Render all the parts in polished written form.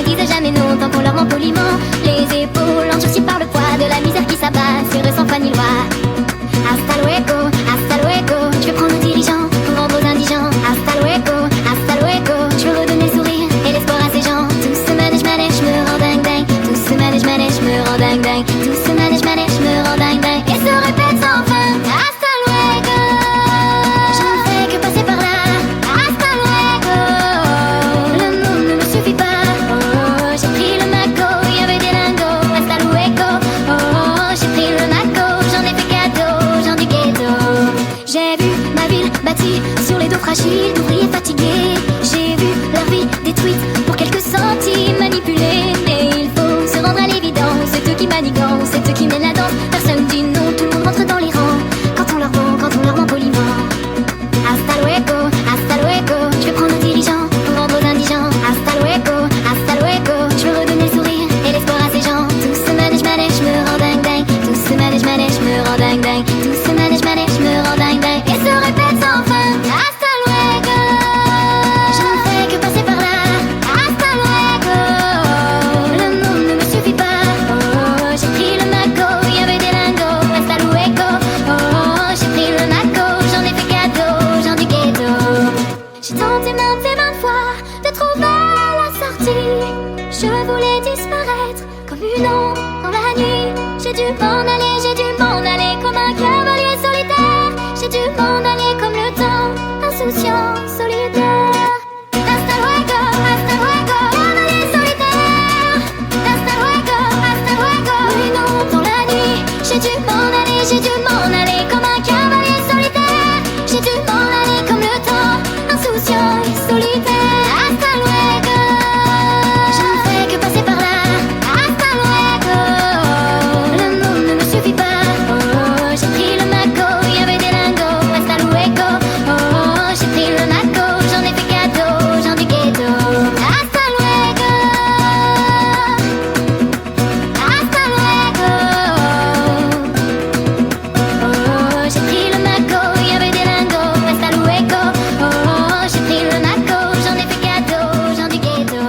disent jamais non tant qu'on leur ment poliment. Les épaules endurcies par le poids de la misère qui s'abat sur eux sans foi ni loi. Hasta luego, je vais prendre nos dirigeants pour rendre aux indigents. Hasta luego, je veux redonner le sourire et l'espoir à ces gens. Tout ce manège, me rend dingue dingue. Tout ce manège, me rend dingue dingue. Tout ce manège, me rend dingue dingue. Et se répète sans fin. Hasta luego, je ne fais que passer par là. Hasta luego, le monde ne me suffit pas. Oh, j'ai pris le maco, il y avait des lingots. Hasta luego, oh, j'ai pris le maco, j'en ai fait cadeau, j'en ai ghetto. J'ai vu ma ville bâtie sur les dos fragiles d'ouvriers fatigués. J'ai vu leur vie détruite pour quelques centimes manipulés. Mais il faut se rendre à l'évidence, c'est eux qui manigancent, c'est eux qui mènent la danse. Personne dit non, tout le monde rentre dans les rangs. Quand on leur ment poliment. Hasta luego, je vais prendre nos dirigeants pour rendre aux indigents. Hasta luego, je veux redonner le sourire et l'espoir à ces gens. Tout ce manège, me rend dingue dingue. Tout ce manège, me rend dingue dingue. Tout ce manège, me rend dingue dingue. Et se répète sans fin. Hasta luego, je ne fais que passer par là. Hasta luego, le monde ne me suffit pas. Oh, j'ai pris le maco, il y avait des lingots. Hasta luego, oh, j'ai pris le maco, j'en ai fait cadeau, j'en ai ghetto. J'ai tenté maintes et maintes fois de trouver la sortie. Je voulais disparaître comme une ombre dans la nuit. J'ai dû m'en aller comme un cavalier solitaire. J'ai dû m'en aller comme le temps, insouciant, solitaire. Hasta luego, cavalier solitaire. Hasta luego, une ombre dans la nuit. J'ai dû m'en aller comme un cavalier solitaire. J'ai dû m'en aller comme le temps, insouciant et solitaire. Hasta luego, je ne fais que passer par là. Hasta luego, le monde ne me suffit pas. Oh, j'ai pris le maco, il y avait des lingots. Hasta luego, oh, j'ai pris le maco, j'en ai fait cadeau, j'en ai ghetto. Hasta luego, oh, j'ai pris le maco, il y avait des lingots. Hasta luego, oh, j'ai pris le maco, j'en ai fait cadeau, j'en ai ghetto.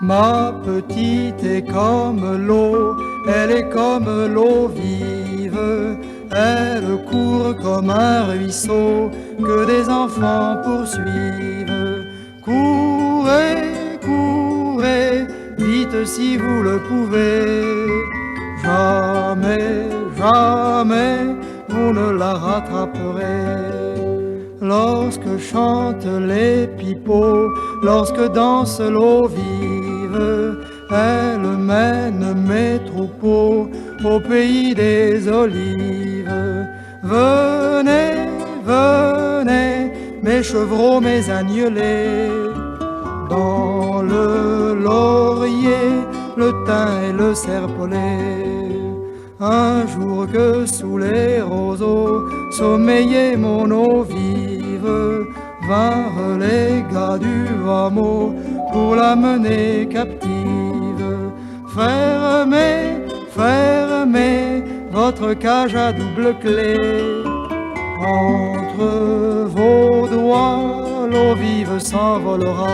Ma petite est comme l'eau, elle est comme l'eau vive. Elle court comme un ruisseau que des enfants poursuivent. Courez, courez, vite si vous le pouvez. Jamais, jamais, vous ne la rattraperez. Lorsque chantent les pipeaux, lorsque danse l'eau vive, elle mène mes troupeaux au pays des olives. Venez, venez, mes chevreaux, mes agnelés, dans le laurier, le thym et le serpolet. Un jour que sous les roseaux sommeillait mon eau vive, vinrent les gars du hameau pour la mener captive. Fermez, fermez votre cage à double clé. Entre vos doigts, l'eau vive s'envolera.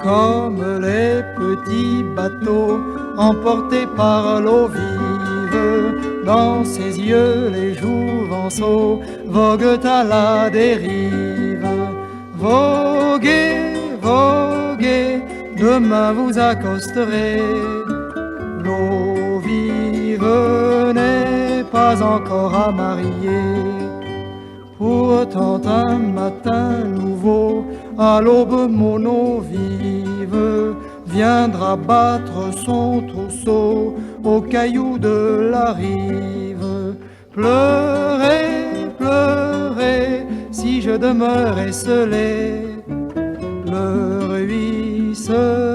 Comme les petits bateaux emportés par l'eau vive, dans ses yeux les jouvenceaux voguent à la dérive. Voguez, voguez, demain vous accosterez. L'eau vive n'est pas encore à marier. Pourtant un matin nouveau, à l'aube mon eau vive viendra battre son trousseau aux cailloux de la rive. Pleurez, pleurez, si je demeure esselé, le ruisselet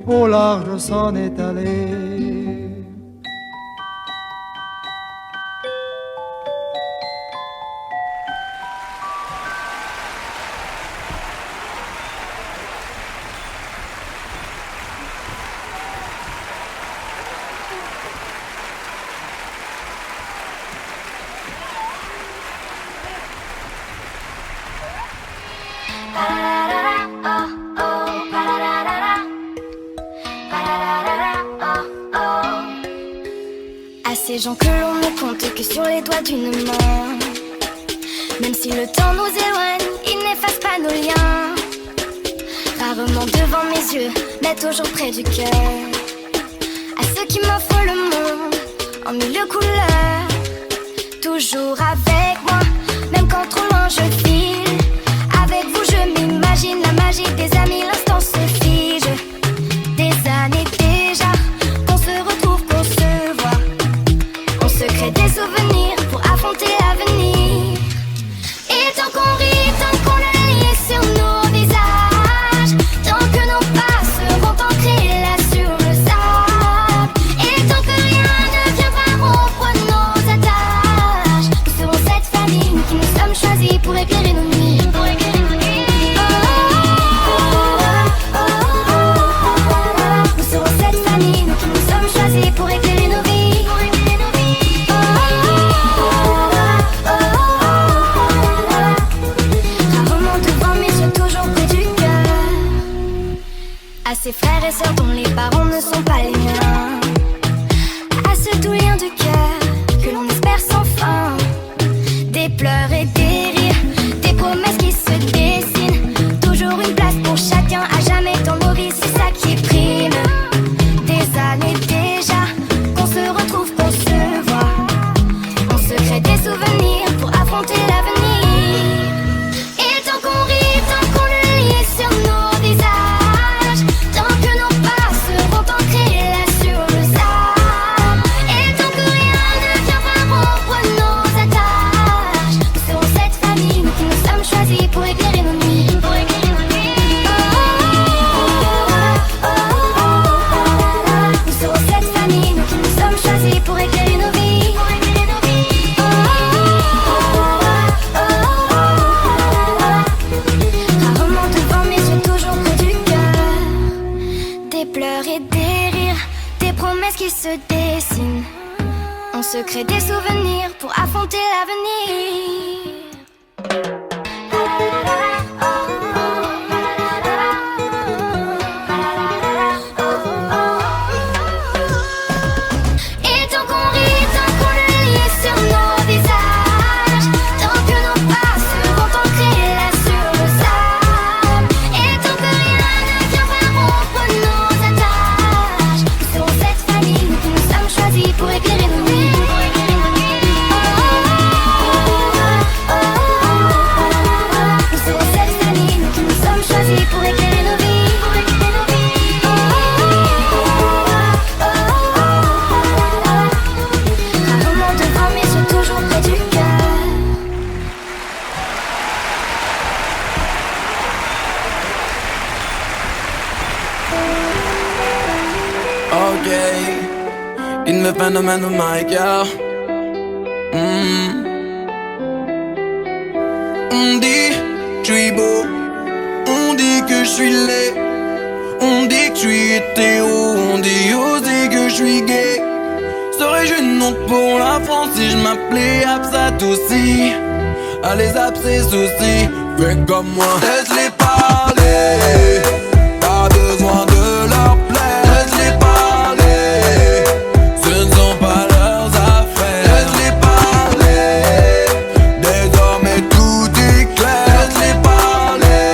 au large s'en est allé. À ces gens que l'on ne compte que sur les doigts d'une main, même si le temps nous éloigne, il n'efface pas nos liens. Rarement devant mes yeux, mais toujours près du cœur. À ceux qui m'offrent le monde en mille couleurs, toujours avec moi, même quand trop loin je file. Avec vous je m'imagine la magie des amis, l'instant se fige. Des années déjà qu'on se retrouve, qu'on se voit, on se crée des souvenirs pour affronter l'avenir. Et tant qu'on rit, tant qu'on le lit sur nos visages, tant que nos pas seront ancrés là sur le sable, et tant que rien ne viendra rompre nos attaches, nous serons cette famille qui nous sommes choisis pour éclairer nos nuits. Nous serons cette famille qui nous sommes choisis pour éclairer nos vies. Rarement devant mes yeux, toujours près du cœur. À ces frères et sœurs dont les parents ne sont pas les miens, à ce doux lien du cœur que l'on espère sans fin. Des pleurs et des rires, des promesses qui se dessinent, toujours une place pour chacun, à jamais dans nos vies, c'est ça qui prime. Des années déjà qu'on se retrouve, qu'on se voit, on se crée des souvenirs pour affronter l'avenir. Et tant qu'on rit, tant qu'on le lit sur nos visages, tant que nos pas seront ancrés là sur le sable, et tant que rien ne viendra rompre nos attaches, nous serons cette famille qui nous sommes choisis pour éclairer nos nuits. Nous serons cette famille qui nous sommes choisis pour éclairer nos vies. Rarement devant mes yeux, toujours près du cœur. Des pleurs et des rires, des promesses qui se dessinent, on se crée des souvenirs pour affronter l'avenir. Et tant qu'on rit, tant qu'on le lit sur nos visages, tant que nos pas seront ancrés là sur le sable, et tant que rien ne viendra rompre nos attaches, nous serons cette famille qui nous sommes choisis pour éclairer nos nuits. Nous serons cette famille qui nous sommes choisis pour éclairer nos vies. Rarement devant mes yeux, toujours près du cœur. Ok, in le phénomène de Michael. On dit que je suis beau, on dit que je suis laid, on dit que je suis hétéro, on dit aussi que je suis gay. Serais-je une honte pour la France si je m'appelais Absat aussi? Allez, Zap, c'est souci, fais comme moi. Laisse-les parler, pas besoin de leur plaire. Laisse-les parler, ce ne sont pas leurs affaires. Laisse-les parler, désormais tout est clair. Laisse-les parler,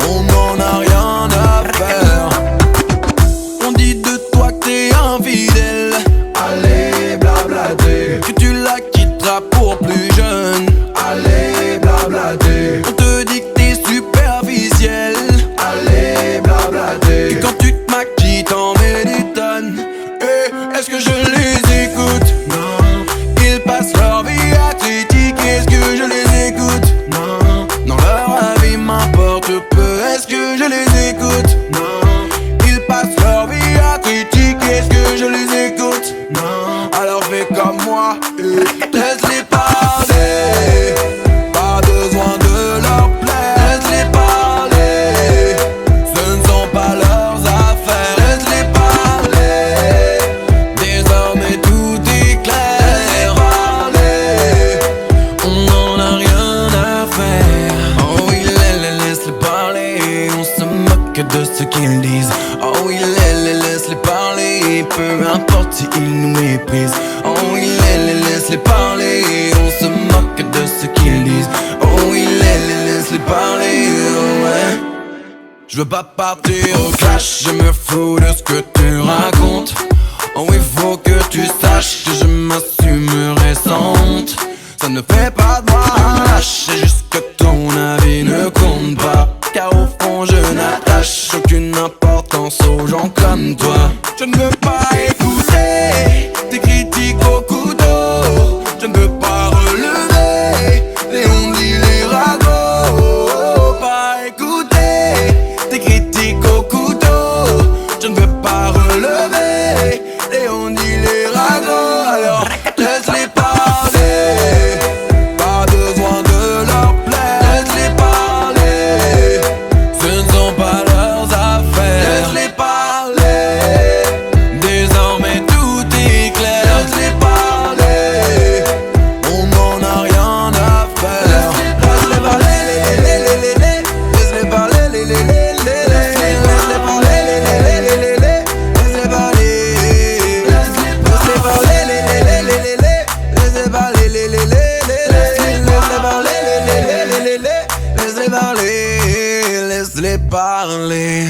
on n'en a rien à faire. On dit de toi que t'es infidèle, allez blablater, que tu la quitteras pour plus jeune. de ce qu'ils disent. Oh oui, laisse-les parler, peu importe s'ils nous méprisent. Oh oui, laisse-les parler, on se moque de ce qu'ils disent. Oh oui, laisse-les parler, ouais. Je veux pas partir au clash, je me fous de ce que tu racontes. Oh il faut que tu saches que je m'assumerai sans honte. Ça ne fait pas de moi un lâche, c'est juste que ton avis ne compte pas. Car au fond je n'attache aucune importance aux gens comme toi. Je ne veux pas écouter tes critiques au couteau. Je ne veux pas relever les on-dit les ragots. Pas écouter tes critiques au couteau. Je ne veux pas relever les on-dit les ragots. Alors laisse-les parler, pas besoin de leur plaire. Laisse-les parler, ce ne sont pas leurs affaires. Laisse-les parler, désormais tout est clair. Laisse-les parler, on n'en a rien à faire. Laisse-les parler, laisse-les parler, laisse-les parler, laisse-les parler, laisse-les parler, laisse-les parler, laisse-les parler, laisse-les parler.